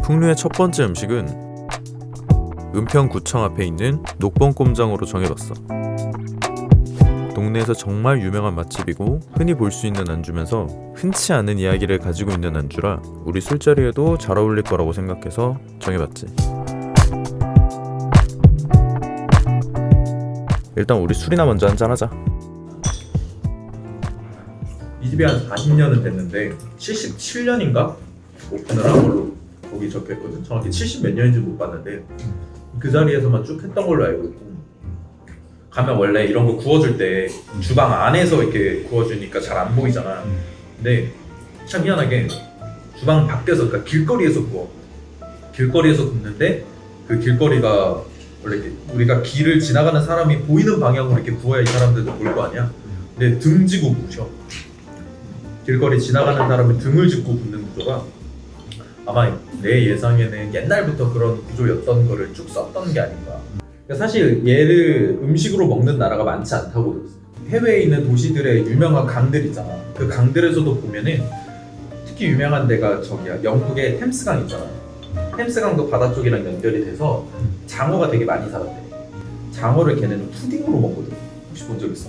풍류의 첫 번째 음식은 은평구청 앞에 있는 녹번꼼장으로 정해봤어. 동네에서 정말 유명한 맛집이고 흔히 볼 수 있는 안주면서 흔치 않은 이야기를 가지고 있는 안주라 우리 술자리에도 잘 어울릴 거라고 생각해서 정해봤지. 일단 우리 술이나 먼저 한잔하자. 이 집이 한 40년은 됐는데 77년인가 오픈을 한 걸로 거기 적혀있거든. 정확히 70 몇 년인지 못 봤는데 그 자리에서만 쭉 했던 걸로 알고 있고, 가면 원래 이런 거 구워줄 때 주방 안에서 이렇게 구워주니까 잘 안 보이잖아. 근데 참 희한하게 주방 밖에서, 그러니까 길거리에서 구워. 길거리에서 굽는데 그 길거리가 원래 이렇게 우리가 길을 지나가는 사람이 보이는 방향으로 이렇게 구워야 이 사람들도 볼 거 아니야. 근데 등 지고 구우셔. 길거리 지나가는 사람이 등을 짚고 굽는 구조가 아마 내 예상에는 옛날부터 그런 구조였던 거를 쭉 썼던 게 아닌가. 그러니까 사실 얘를 음식으로 먹는 나라가 많지 않다고 들었어. 해외에 있는 도시들의 유명한 강들 있잖아. 그 강들에서도 보면은 특히 유명한 데가 저기야, 영국의 템스강 있잖아. 템스강도 바다 쪽이랑 연결이 돼서 장어가 되게 많이 살았대. 장어를 걔네는 푸딩으로 먹거든. 혹시 본 적 있어?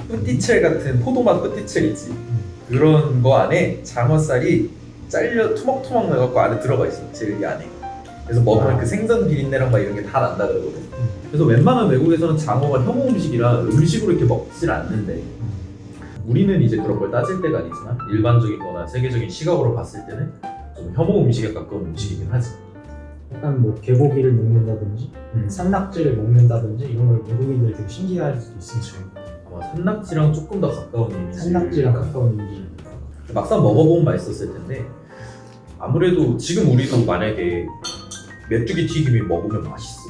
뿌띠첼 같은 포도맛 뿌띠첼 있지. 그런 거 안에 장어살이 잘려 토막토막 나갖고 안에 들어가 있어. 제일 이 안에. 그래서 먹으면 그 생선 비린내랑 막 이런 게 다 난다 그러거든. 그래서 웬만한 외국에서는 장어가 혐오 음식이라 음식으로 이렇게 먹질 않는데, 우리는 이제 그런 걸 따질 때가 아니지만 일반적인 거나 세계적인 시각으로 봤을 때는 좀 혐오 음식에 가까운 음식이긴 하지. 약간 뭐 개고기를 먹는다든지 산낙지를 먹는다든지 이런 걸 외국인들 되게 신기할 수도 있으니까. 아마 산낙지랑 조금 더 가까운 이미지. 산낙지랑 가까운 이미지. 막상 먹어보면 맛있었을 텐데, 아무래도 지금 우리도 만약에 메뚜기 튀김이 먹으면 맛있어.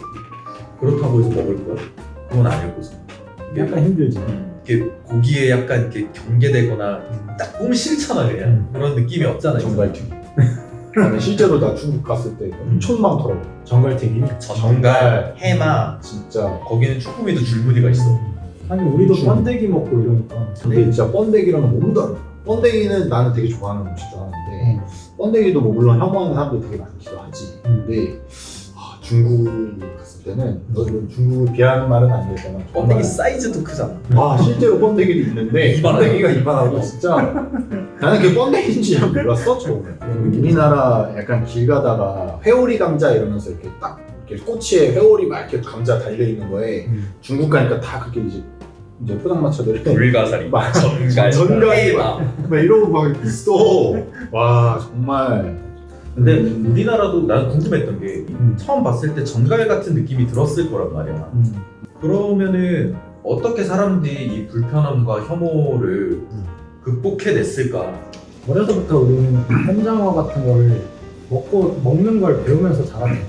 그렇다고 해서 먹을 거야? 그건 아닐 거지. 약간 힘들지. 이게 고기에 약간 이렇게 경계되거나 딱 보면 싫잖아 그냥. 그런 느낌이 없잖아. 정갈튀김. 아니 실제로 나 중국 갔을 때 엄청 많더라고. 정갈튀김이. 전갈, 해마, 진짜. 거기는 쭈꾸미도 줄무늬가 있어. 아니 우리도 번데기 먹고 이러니까. 근데 진짜 번데기랑은 너무 다르다. 번데기는 나는 되게 좋아하는 음식 줄 알았는데 번데기도 뭐 물론 혐오하는 사람도 되게 많기도 하지. 근데 중국을 갔을 때는 너는 중국을 비하하는 말은 아니겠지만 번데기 사이즈도 크잖아. 실제로 번데기도 있는데 이만하고. 번데기가 이만하고 진짜 나는 그게 번데기인지 잘 몰랐어 처음에. 우리나라 약간 길 가다가 회오리 감자 이러면서 이렇게 딱 이렇게 꼬치에 회오리 막 이렇게 감자 달려 있는 거에 중국 가니까 다 그게 이제 포장마차들이 불가사리, 막 전갈, 전갈이 해마. 막 이러고 막 있어. 와 정말. 근데 우리나라도 난 궁금했던 게 처음 봤을 때 전갈 같은 느낌이 들었을 거란 말이야. 그러면은 어떻게 사람들이 이 불편함과 혐오를 극복해냈을까? 어려서부터 우리는 햄장어 같은 거를 먹는 걸 배우면서 자랐잖아.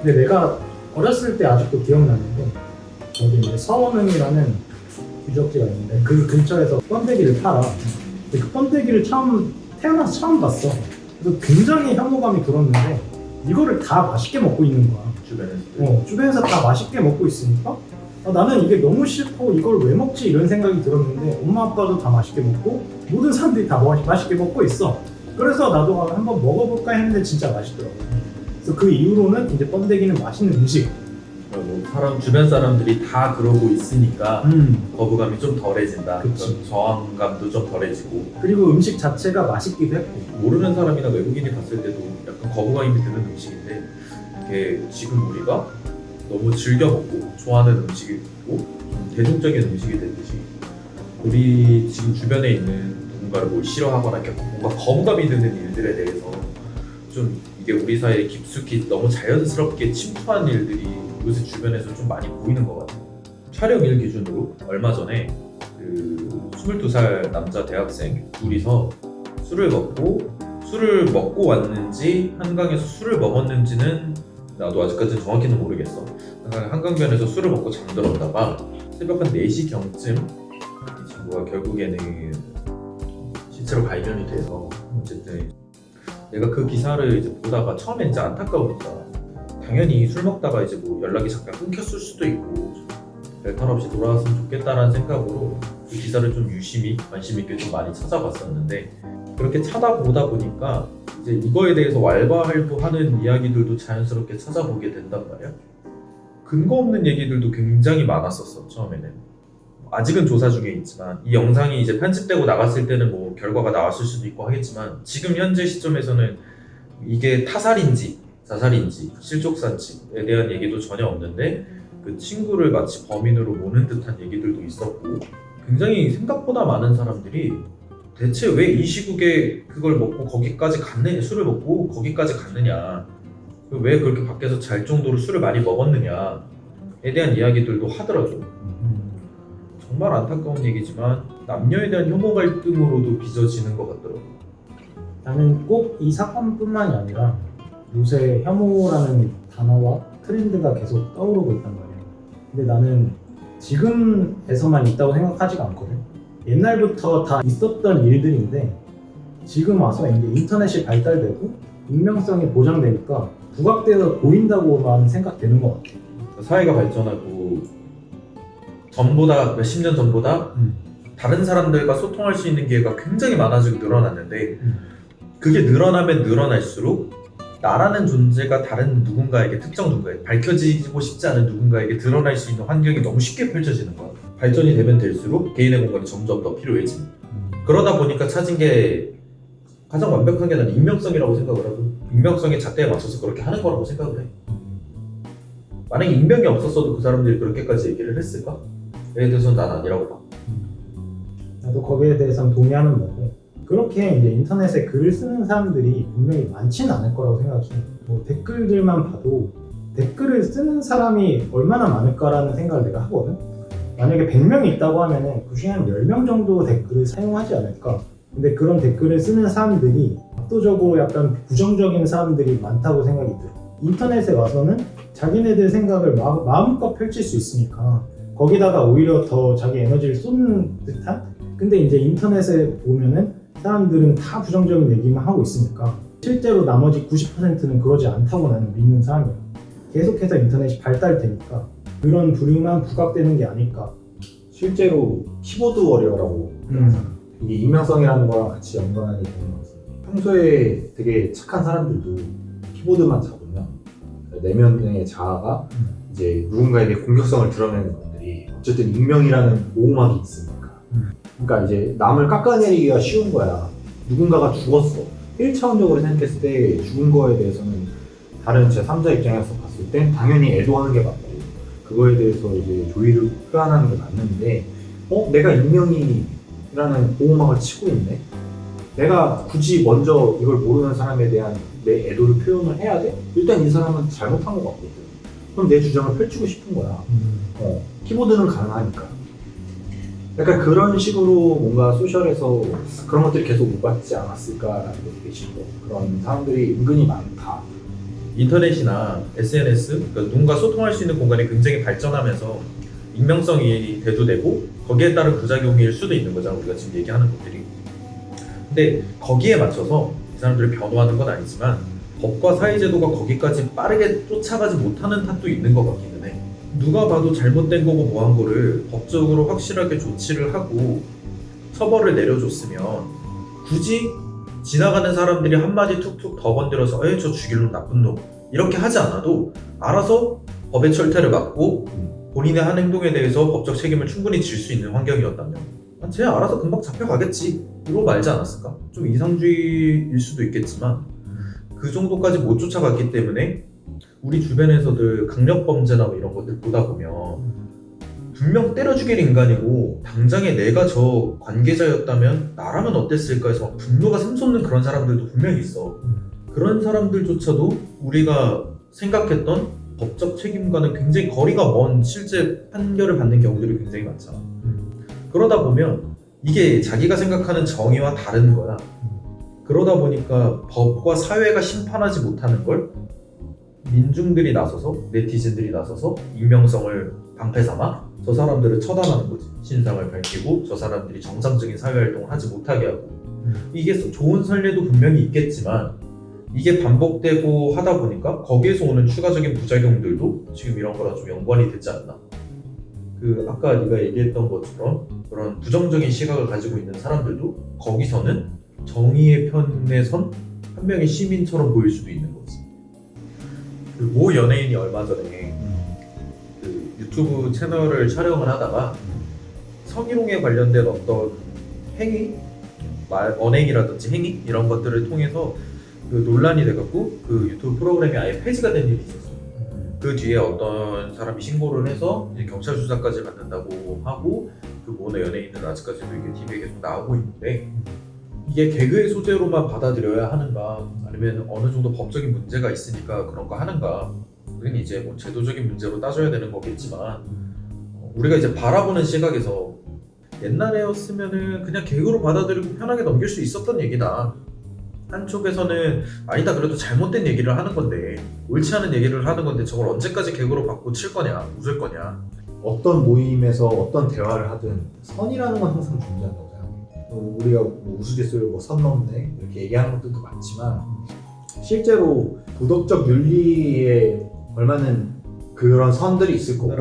근데 내가 어렸을 때 아직도 기억나는데, 저기 이제 서원흥이라는 유적지가 있는데 그 근처에서 번데기를 팔아. 근데 그 번데기를 태어나서 처음 봤어. 그래서 굉장히 혐오감이 들었는데 이거를 다 맛있게 먹고 있는 거야. 주변에서. 주변에서 다 맛있게 먹고 있으니까 나는 이게 너무 싫고 이걸 왜 먹지 이런 생각이 들었는데, 엄마 아빠도 다 맛있게 먹고 모든 사람들이 다 맛있게 먹고 있어. 그래서 나도 한번 먹어볼까 했는데 진짜 맛있더라고. 그래서 그 이후로는 이제 번데기는 맛있는 음식. 주변 사람들이 다 그러고 있으니까 거부감이 좀 덜해진다. 그치. 그런 저항감도 좀 덜해지고. 그리고 음식 자체가 맛있기도 했고. 모르는 사람이나 외국인이 봤을 때도 약간 거부감이 드는 음식인데, 이게 지금 우리가 너무 즐겨 먹고 좋아하는 음식이고 좀 대중적인 음식이 됐듯이, 우리 지금 주변에 있는 누군가를 뭘 싫어하거나 이렇게 뭔가 거부감이 드는 일들에 대해서 좀 이게 우리 사회에 깊숙이 너무 자연스럽게 침투한 일들이 요새 주변에서 좀 많이 보이는 것 같아요. 촬영일 기준으로 얼마 전에 그 22살 남자 대학생 둘이서 술을 먹고 왔는지 한강에서 술을 먹었는지는 나도 아직까지는 정확히는 모르겠어. 한강변에서 술을 먹고 잠들었다가 새벽 한 4시경쯤 이 친구가 결국에는 실제로 발견이 돼서, 어쨌든 내가 그 기사를 이제 보다가 처음엔 이제 안타까우니까 당연히 술 먹다가 이제 뭐 연락이 잠깐 끊겼을 수도 있고 별탈 없이 돌아왔으면 좋겠다라는 생각으로 그 기사를 좀 유심히 관심 있게 좀 많이 찾아봤었는데, 그렇게 찾아보다 보니까 이제 이거에 대해서 왈가왈부하는 이야기들도 자연스럽게 찾아보게 된단 말이야. 근거 없는 얘기들도 굉장히 많았었어 처음에는. 아직은 조사 중에 있지만 이 영상이 이제 편집되고 나갔을 때는 뭐 결과가 나왔을 수도 있고 하겠지만 지금 현재 시점에서는 이게 타살인지 자살인지 실족사인지에 대한 얘기도 전혀 없는데 그 친구를 마치 범인으로 모는 듯한 얘기들도 있었고 굉장히 생각보다 많은 사람들이 대체 왜 이 시국에 그걸 먹고 거기까지 갔느냐, 술을 먹고 거기까지 갔느냐, 왜 그렇게 밖에서 잘 정도로 술을 많이 먹었느냐에 대한 이야기들도 하더라고요. 정말 안타까운 얘기지만 남녀에 대한 혐오 갈등으로도 빚어지는 것 같더라고요. 나는 꼭 이 사건뿐만이 아니라 요새 혐오라는 단어와 트렌드가 계속 떠오르고 있단 말이야. 근데 나는 지금에서만 있다고 생각하지가 않거든. 옛날부터 다 있었던 일들인데 지금 와서 이제 인터넷이 발달되고 익명성이 보장되니까 부각되어 보인다고만 생각되는 것 같아. 사회가 발전하고 전보다 몇십 년 전보다 다른 사람들과 소통할 수 있는 기회가 굉장히 많아지고 늘어났는데 그게 늘어나면 늘어날수록 나라는 존재가 다른 누군가에게 특정 누군가에게 밝혀지고 싶지 않은 누군가에게 드러날 수 있는 환경이 너무 쉽게 펼쳐지는 거야. 발전이 되면 될수록 개인의 공간이 점점 더 필요해지는. 그러다 보니까 찾은 게 가장 완벽하게 나는 익명성이라고 생각을 하고 익명성의 잣대에 맞춰서 그렇게 하는 거라고 생각을 해. 만약에 익명이 없었어도 그 사람들이 그렇게까지 얘기를 했을까? 에 대해서는 난 아니라고 봐. 나도 거기에 대해서는 동의하는 거고 그렇게 이제 인터넷에 글을 쓰는 사람들이 분명히 많지는 않을 거라고 생각해. 뭐 댓글들만 봐도 댓글을 쓰는 사람이 얼마나 많을까라는 생각을 내가 하거든. 만약에 100명이 있다고 하면은 그 중에 한 10명 정도 댓글을 사용하지 않을까. 근데 그런 댓글을 쓰는 사람들이 압도적으로 약간 부정적인 사람들이 많다고 생각이 들어. 인터넷에 와서는 자기네들 생각을 마음껏 펼칠 수 있으니까 거기다가 오히려 더 자기 에너지를 쏟는 듯한? 근데 이제 인터넷에 보면은 사람들은 다 부정적인 얘기만 하고 있으니까 실제로 나머지 90%는 그러지 않다고 나는 믿는 사람이야. 계속해서 인터넷이 발달되니까 그런 부류만 부각되는 게 아닐까. 실제로 키보드 워리어라고 이게 익명성이라는 거랑 같이 연관이 되는 것 같습니다. 평소에 되게 착한 사람들도 키보드만 잡으면 내면의 자아가 이제 누군가에게 공격성을 드러내는 것들이 어쨌든 익명이라는 보호막이 있으니까. 그러니까 이제 남을 깎아내리기가 쉬운 거야. 누군가가 죽었어. 1차원적으로 생각했을 때 죽은 거에 대해서는 다른 제3자 입장에서 봤을 땐 당연히 애도하는 게 맞고 그거에 대해서 이제 조의를 표현하는 게 맞는데 내가 익명이라는 보호막을 치고 있네? 내가 굳이 먼저 이걸 모르는 사람에 대한 내 애도를 표현을 해야 돼? 일단 이 사람은 잘못한 것 같거든. 그럼 내 주장을 펼치고 싶은 거야. 키보드는 가능하니까. 약간 그런 식으로 뭔가 소셜에서 그런 것들이 계속 오갔지 않았을까라는 게 되게 싶어. 그런 사람들이 은근히 많다. 인터넷이나 SNS, 그러니까 누군가 소통할 수 있는 공간이 굉장히 발전하면서 익명성이 대두되고 거기에 따른 부작용일 수도 있는 거잖아, 우리가 지금 얘기하는 것들이. 근데 거기에 맞춰서 이 사람들을 변호하는 건 아니지만 법과 사회제도가 거기까지 빠르게 쫓아가지 못하는 탓도 있는 것 같기는 해. 누가 봐도 잘못된 거고 뭐한 거를 법적으로 확실하게 조치를 하고 처벌을 내려줬으면 굳이 지나가는 사람들이 한마디 툭툭 더 건드려서 저 죽일 놈 나쁜 놈 이렇게 하지 않아도 알아서 법의 철퇴를 받고 본인의 한 행동에 대해서 법적 책임을 충분히 질 수 있는 환경이었다면 쟤 알아서 금방 잡혀가겠지 이러고 말지 않았을까? 좀 이상주의일 수도 있겠지만 그 정도까지 못 쫓아갔기 때문에 우리 주변에서들 강력범죄나 뭐 이런 것들 보다 보면 분명 때려 죽일 인간이고 당장에 내가 저 관계자였다면 나라면 어땠을까 해서 막 분노가 샘솟는 그런 사람들도 분명히 있어. 그런 사람들조차도 우리가 생각했던 법적 책임과는 굉장히 거리가 먼 실제 판결을 받는 경우들이 굉장히 많잖아. 그러다 보면 이게 자기가 생각하는 정의와 다른 거야. 그러다 보니까 법과 사회가 심판하지 못하는 걸 민중들이 나서서, 네티즌들이 나서서 익명성을 방패 삼아 저 사람들을 처단하는 거지. 신상을 밝히고 저 사람들이 정상적인 사회활동을 하지 못하게 하고. 이게 좋은 선례도 분명히 있겠지만 이게 반복되고 하다 보니까 거기에서 오는 추가적인 부작용들도 지금 이런 거랑 좀 연관이 되지 않나. 아까 네가 얘기했던 것처럼 그런 부정적인 시각을 가지고 있는 사람들도 거기서는 정의의 편에 선 한 명의 시민처럼 보일 수도 있는 거지. 그 모 연예인이 얼마 전에 그 유튜브 채널을 촬영을 하다가 성희롱에 관련된 어떤 행위, 언행이라든지 행위 이런 것들을 통해서 그 논란이 돼갖고 그 유튜브 프로그램이 아예 폐지가 된 일이 있었어요. 그 뒤에 어떤 사람이 신고를 해서 이제 경찰 수사까지 받는다고 하고 그 모너 연예인은 아직까지도 이게 TV에 계속 나오고 있는데 이게 개그의 소재로만 받아들여야 하는가 아니면 어느 정도 법적인 문제가 있으니까 그런 거 하는가 그건 이제 뭐 제도적인 문제로 따져야 되는 거겠지만 우리가 이제 바라보는 시각에서 옛날에였으면은 그냥 개그로 받아들이고 편하게 넘길 수 있었던 얘기다. 한쪽에서는 아니다 그래도 잘못된 얘기를 하는 건데 옳지 않은 얘기를 하는 건데 저걸 언제까지 개그로 받고 칠 거냐 웃을 거냐. 어떤 모임에서 어떤 대화를 하든 선이라는 건 항상 존재한다고 생각해요. 우리가 뭐 우스갯소리로 뭐 선 넘네 이렇게 얘기하는 것들도 많지만 실제로 도덕적 윤리에 걸맞는 그런 선들이 있을 거고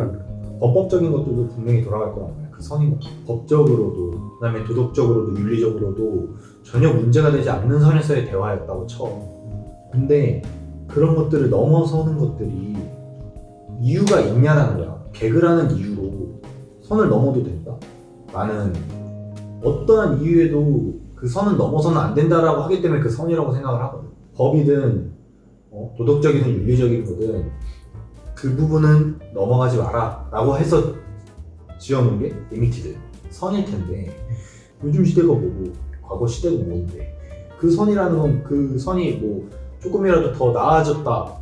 법적인 것들도 분명히 돌아갈 거란 말이야. 그 선이 뭐 법적으로도 그다음에 도덕적으로도 윤리적으로도 전혀 문제가 되지 않는 선에서의 대화였다고 쳐. 근데 그런 것들을 넘어서는 것들이 이유가 있냐는 거야. 개그라는 이유로 선을 넘어도 된다? 나는 어떠한 이유에도 그 선은 넘어서는 안 된다라고 하기 때문에 그 선이라고 생각을 하거든. 법이든 도덕적이든 윤리적인 거든 그 부분은 넘어가지 마라 라고 해서 지어놓은 게 리미티드 선일 텐데 요즘 시대가 뭐고 과거 시대가 뭔데 그 선이라는 건 그 선이 뭐 조금이라도 더 나아졌다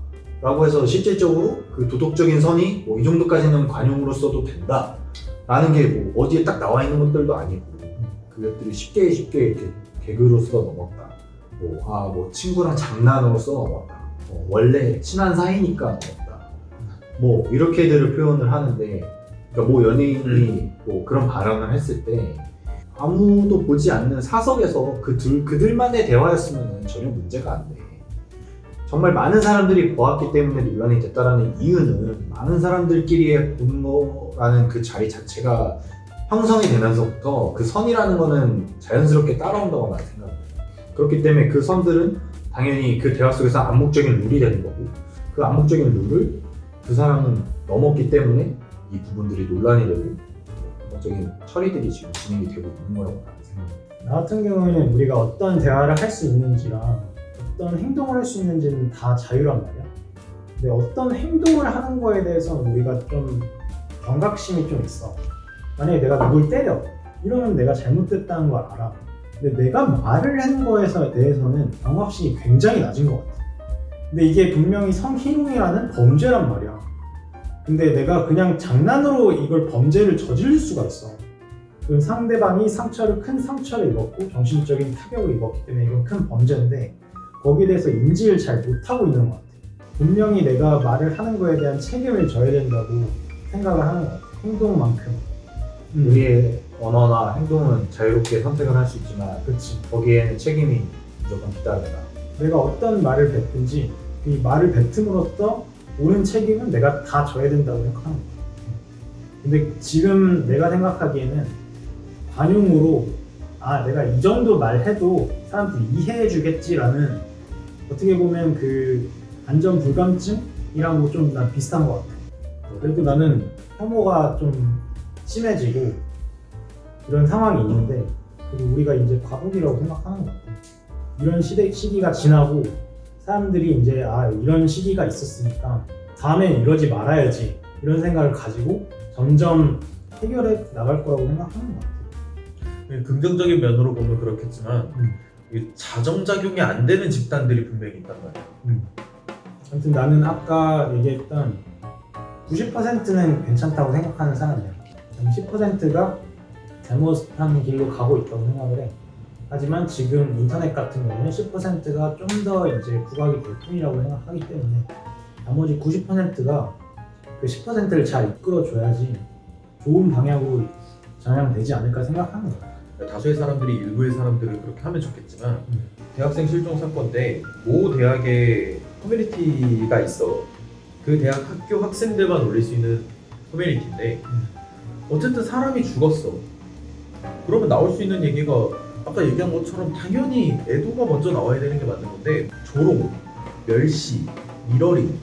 라고 해서 실질적으로 그 도덕적인 선이 뭐 이 정도까지는 관용으로 써도 된다 라는 게 뭐 어디에 딱 나와 있는 것들도 아니고 그것들이 쉽게 이렇게 개그로서 넘었다 뭐 친구랑 장난으로써 넘었다 원래 친한 사이니까 넘었다 뭐 이렇게들을 표현을 하는데 그러니까 뭐 연예인이 뭐 그런 발언을 했을 때 아무도 보지 않는 사석에서 그들만의 대화였으면 전혀 문제가 안 돼. 정말 많은 사람들이 보았기 때문에 논란이 됐다라는 이유는 많은 사람들끼리의 보는 거라는 그 자리 자체가 형성이 되면서부터 그 선이라는 거는 자연스럽게 따라온다고 나는 생각해요. 그렇기 때문에 그 선들은 당연히 그 대화 속에서 암묵적인 룰이 되는 거고 그 암묵적인 룰을 그 사람은 넘었기 때문에 이 부분들이 논란이 되고 법적인 처리들이 지금 진행이 되고 있는 거라고 나는 생각합니다. 나 같은 경우에는 우리가 어떤 대화를 할 수 있는지랑 어떤 행동을 할 수 있는지는 다 자유란 말이야. 근데 어떤 행동을 하는 거에 대해서는 우리가 좀 경각심이 좀 있어. 만약에 내가 누굴 때려 이러면 내가 잘못됐다는 걸 알아. 근데 내가 말을 하는 거에 대해서는 경각심이 굉장히 낮은 것 같아. 근데 이게 분명히 성희롱이라는 범죄란 말이야. 근데 내가 그냥 장난으로 이걸 범죄를 저지를 수가 있어. 그럼 상대방이 큰 상처를 입었고 정신적인 타격을 입었기 때문에 이건 큰 범죄인데 거기에 대해서 인지를 잘 못하고 있는 것 같아. 분명히 내가 말을 하는 거에 대한 책임을 져야 된다고 생각을 하는 것 같아. 행동만큼. 우리의 언어나 행동은 자유롭게 선택을 할 수 있지만 그렇지. 거기에는 책임이 무조건 뒤따른다. 내가 어떤 말을 뱉든지 이 말을 뱉음으로써 오는 책임은 내가 다 져야 된다고 생각하는 거야. 근데 지금 내가 생각하기에는 관용으로 내가 이 정도 말해도 사람들이 이해해 주겠지라는 어떻게 보면 그 안전 불감증이랑 뭐 좀 난 비슷한 것 같아. 그래도 나는 혐오가 좀 심해지고 이런 상황이 있는데 그리고 우리가 이제 과도기라고 생각하는 것 같아. 이런 시기가 지나고 사람들이 이제 이런 시기가 있었으니까 다음엔 이러지 말아야지 이런 생각을 가지고 점점 해결해 나갈 거라고 생각하는 것 같아요. 긍정적인 면으로 보면 그렇겠지만 이게 자정작용이 안 되는 집단들이 분명히 있단 말이야. 아무튼 나는 아까 얘기했던 90%는 괜찮다고 생각하는 사람이야. 10%가 잘못한 길로 가고 있다고 생각을 해. 하지만 지금 인터넷 같은 경우는 10%가 좀 더 이제 부각이 될 뿐이라고 생각하기 때문에 나머지 90%가 그 10%를 잘 이끌어줘야지 좋은 방향으로 전향되지 않을까 생각하는 거야. 다수의 사람들이 일부의 사람들을 그렇게 하면 좋겠지만 대학생 실종 사건 때 모 대학에 커뮤니티가 있어. 그 대학 학교 학생들만 올릴 수 있는 커뮤니티인데 어쨌든 사람이 죽었어. 그러면 나올 수 있는 얘기가 아까 얘기한 것처럼 당연히 애도가 먼저 나와야 되는 게 맞는 건데 조롱, 멸시, 미러링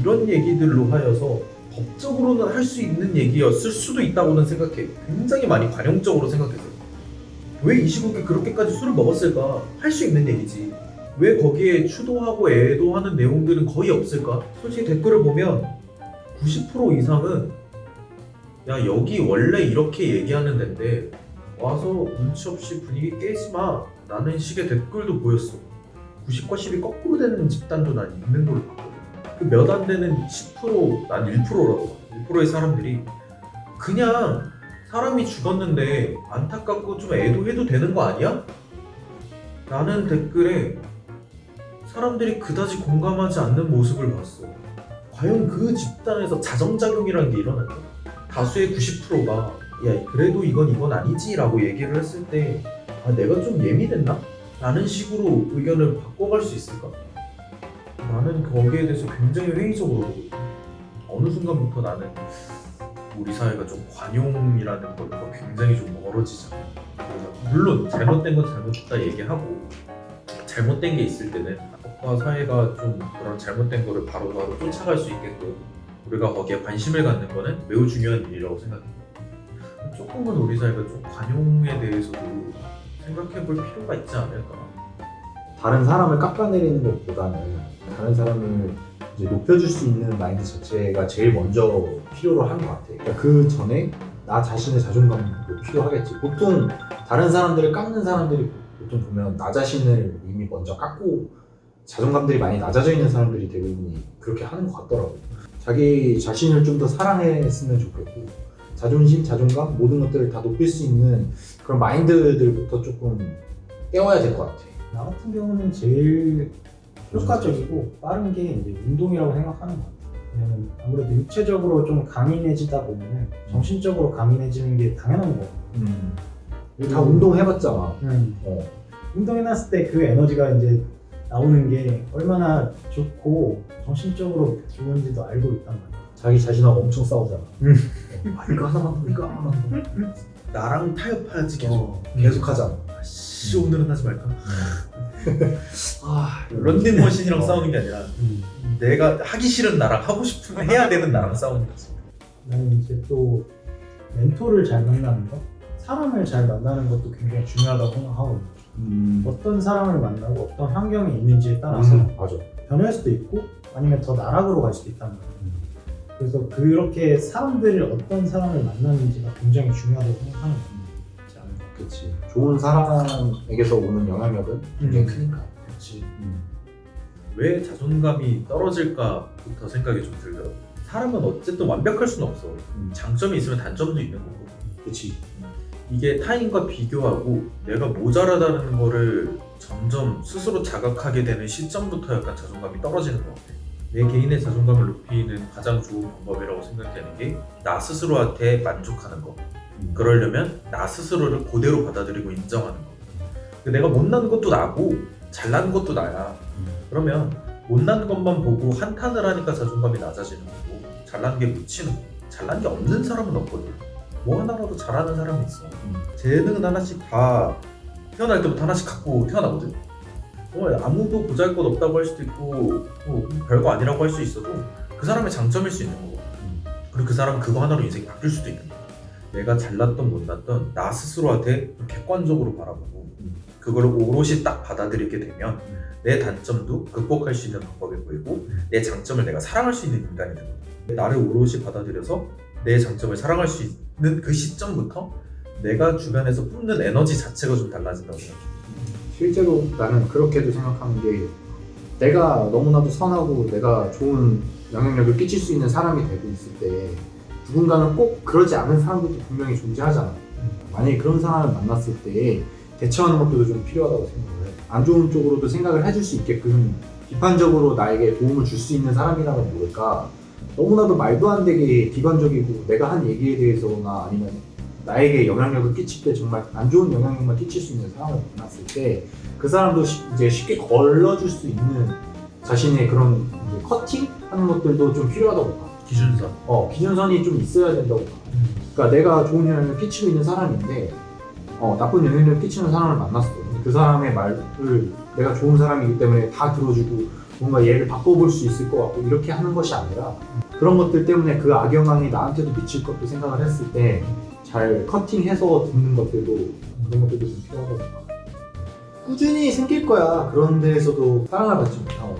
이런 얘기들로 하여서 법적으로는 할 수 있는 얘기였을 수도 있다고는 생각해. 굉장히 많이 관용적으로 생각해서 왜 이 시국에 그렇게까지 술을 먹었을까? 할 수 있는 얘기지. 왜 거기에 추도하고 애도하는 내용들은 거의 없을까? 솔직히 댓글을 보면 90% 이상은 야 여기 원래 이렇게 얘기하는 데인데 와서 눈치 없이 분위기 깨지 마 라는 식의 댓글도 보였어. 90과 10이 거꾸로 되는 집단도 난 있는 걸로 봤거든. 그 몇 안 되는 10%, 난 1%라고 1%의 사람들이 그냥 사람이 죽었는데 안타깝고 좀 애도해도 되는 거 아니야? 라는 댓글에 사람들이 그다지 공감하지 않는 모습을 봤어. 과연 그 집단에서 자정작용이라는 게 일어날까? 다수의 90%가 야 그래도 이건 아니지 라고 얘기를 했을 때 아, 내가 좀 예민했나? 라는 식으로 의견을 바꿔갈 수 있을까? 나는 거기에 대해서 굉장히 회의적으로 보거든. 어느 순간부터 나는 우리 사회가 좀 관용이라는 것과 굉장히 좀 멀어지잖아. 그래서 물론 잘못된 건 잘못됐다 얘기하고 잘못된 게 있을 때는 법과 사회가 좀 그런 잘못된 거를 바로바로 쫓아갈 수 있게끔 우리가 거기에 관심을 갖는 거는 매우 중요한 일이라고 생각해. 조금은 우리 사회가 좀 관용에 대해서도 생각해 볼 필요가 있지 않을까. 다른 사람을 깎아내리는 것보다는 다른 사람을 이제 높여줄 수 있는 마인드 자체가 제일 먼저 필요로 하는 것 같아. 그러니까 그 전에 나 자신의 자존감도 필요하겠지. 보통 다른 사람들을 깎는 사람들이 보통 보면 나 자신을 이미 먼저 깎고 자존감들이 많이 낮아져 있는 사람들이 대부분이 그렇게 하는 것 같더라고. 자기 자신을 좀 더 사랑했으면 좋겠고 자존심, 자존감 모든 것들을 다 높일 수 있는 그런 마인드들부터 조금 깨워야 될 것 같아. 나 같은 경우는 제일 효과적이고 빠른 게 이제 운동이라고 생각하는 것 같아요. 왜냐면 아무래도 육체적으로 좀 강인해지다 보면 정신적으로 강인해지는 게 당연한 거예요. 다 운동해봤잖아. 운동해놨을 때 그 에너지가 이제 나오는 게 얼마나 좋고 정신적으로 좋은지도 알고 있단 말이야. 자기 자신하고 엄청 싸우잖아. 이거 하나만 더, 이거 하나만 더. 나랑 타협하지 계속. 계속 하잖아. 씨 오늘은 하지 말까? 런닝머신이랑 싸우는 게 아니라 내가 하기 싫은 나랑 하고 싶은 해야 되는 나랑 싸우는 거지. 나는 이제 또 멘토를 잘 만나는 거, 사람을 잘 만나는 것도 굉장히 중요하다고 생각하거든요. 어떤 사람을 만나고 어떤 환경에 있는지에 따라서 맞아. 변할 수도 있고 아니면 더 나락으로 갈 수도 있단 말이에요. 그래서 그렇게 사람들을 어떤 사람을 만나는지가 굉장히 중요하다고 생각하는 거지 않을까. 그렇지. 좋은 사람에게서 오는 영향력은 굉장히 크니까. 그렇지. 왜 자존감이 떨어질까부터 생각이 좀 들더라고. 사람은 어쨌든 완벽할 수는 없어. 장점이 있으면 단점도 있는 거고. 그렇지. 이게 타인과 비교하고 내가 모자라다는 거를 점점 스스로 자각하게 되는 시점부터 약간 자존감이 떨어지는 것 같아. 내 개인의 자존감을 높이는 가장 좋은 방법이라고 생각되는 게 나 스스로한테 만족하는 거. 그러려면 나 스스로를 그대로 받아들이고 인정하는 거. 내가 못난 것도 나고 잘난 것도 나야. 그러면 못난 것만 보고 한탄을 하니까 자존감이 낮아지는 거고 잘난 게 묻히는 거. 잘난 게 없는 사람은 없거든. 뭐 하나라도 잘하는 사람이 있어. 재능은 하나씩 다 태어날 때부터 하나씩 갖고 태어나거든. 아무도 보잘것없다고 할 수도 있고 별거 아니라고 할 수 있어도 그 사람의 장점일 수 있는 거고 그리고 그 사람은 그거 하나로 인생이 바뀔 수도 있는 거야. 내가 잘났던 못났던 나 스스로한테 객관적으로 바라보고 그걸 오롯이 딱 받아들이게 되면 내 단점도 극복할 수 있는 방법이 보이고 내 장점을 내가 사랑할 수 있는 인간이 되는 거야. 나를 오롯이 받아들여서 내 장점을 사랑할 수 있는 그 시점부터 내가 주변에서 뿜는 에너지 자체가 좀 달라진다고 생각해. 실제로 나는 그렇게도 생각하는 게 내가 너무나도 선하고 내가 좋은 영향력을 끼칠 수 있는 사람이 되고 있을 때 누군가는 꼭 그러지 않은 사람들도 분명히 존재하잖아. 만약에 그런 사람을 만났을 때 대처하는 것도 좀 필요하다고 생각을 해. 안 좋은 쪽으로도 생각을 해줄 수 있게끔 비판적으로 나에게 도움을 줄 수 있는 사람이라면 모를까. 너무나도 말도 안 되게 비관적이고 내가 한 얘기에 대해서나 아니면 나에게 영향력을 끼칠 때 정말 안 좋은 영향력만 끼칠 수 있는 사람을 만났을 때 그 사람도 이제 쉽게 걸러줄 수 있는 자신의 그런 이제 커팅하는 것들도 좀 필요하다고 봐. 기준선. 기준선이 좀 있어야 된다고 봐. 그러니까 내가 좋은 영향을 끼치고 있는 사람인데 나쁜 영향을 끼치는 사람을 만났어. 근데 그 사람의 말을 내가 좋은 사람이기 때문에 다 들어주고 뭔가 얘를 바꿔볼 수 있을 것 같고 이렇게 하는 것이 아니라 그런 것들 때문에 그 악영향이 나한테도 미칠 것도 생각을 했을 때 잘 커팅해서 듣는 것들도 그런 것들도 좀 필요하다고 봐. 꾸준히 생길 거야. 그런 데에서도 사랑을 받지 못하거나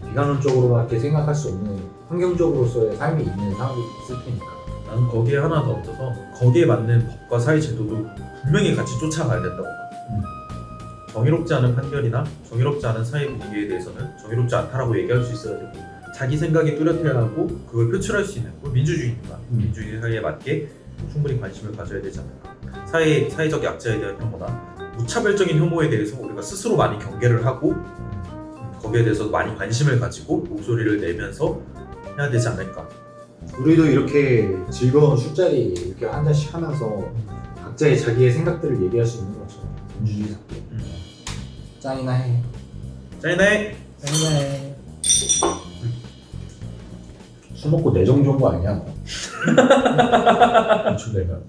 비관론적으로만 이렇게 생각할 수 없는 환경적으로서의 삶이 있는 사람도 있을 테니까. 나는 거기에 하나 더 얹어서 거기에 맞는 법과 사회 제도도 분명히 같이 쫓아가야 된다고 봐. 정의롭지 않은 판결이나 정의롭지 않은 사회 분위기에 대해서는 정의롭지 않다라고 얘기할 수 있어야 되고 자기 생각이 뚜렷해야 하고 그걸 표출할 수 있는 뭐 민주주의니까 민주주의 사회에 맞게 충분히 관심을 가져야 되지 않을까. 사회적 약자에 대한 혐오나 무차별적인 혐오에 대해서 우리가 스스로 많이 경계를 하고 거기에 대해서 많이 관심을 가지고 목소리를 내면서 해야 되지 않을까. 우리도 이렇게 즐거운 술자리 이렇게 한 잔씩 하면서 각자의 자기의 생각들을 얘기할 수 있는 것처럼 민주주의 사회. 짱이나 해. 짠해. 네. 술 먹고 내정 좋은 거 아니야? 너? 주내가.